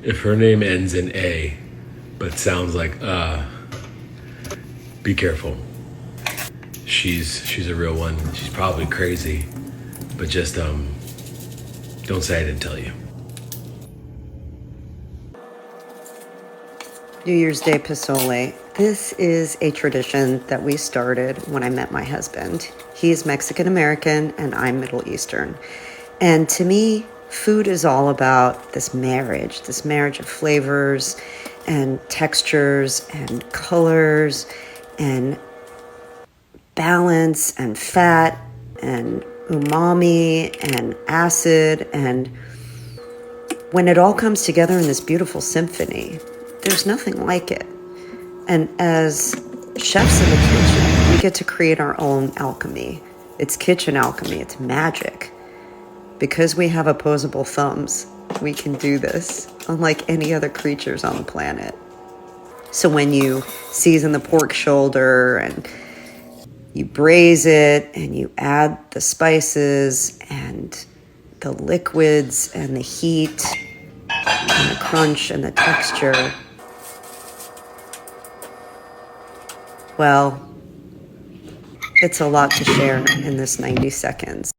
If her name ends in A, but sounds like be careful. She's a real one. She's probably crazy, but just don't say I didn't tell you. New Year's Day pozole. This is a tradition that we started when I met my husband. He's Mexican American and I'm Middle Eastern. And to me, food is all about this marriage of flavors and textures and colors and balance and fat and umami and acid. And when it all comes together in this beautiful symphony, there's nothing like it. And as chefs in the kitchen, we get to create our own alchemy. It's kitchen alchemy. It's magic. Because we have opposable thumbs, we can do this, unlike any other creatures on the planet. So when you season the pork shoulder and you braise it and you add the spices and the liquids and the heat and the crunch and the texture, well, it's a lot to share in this 90 seconds.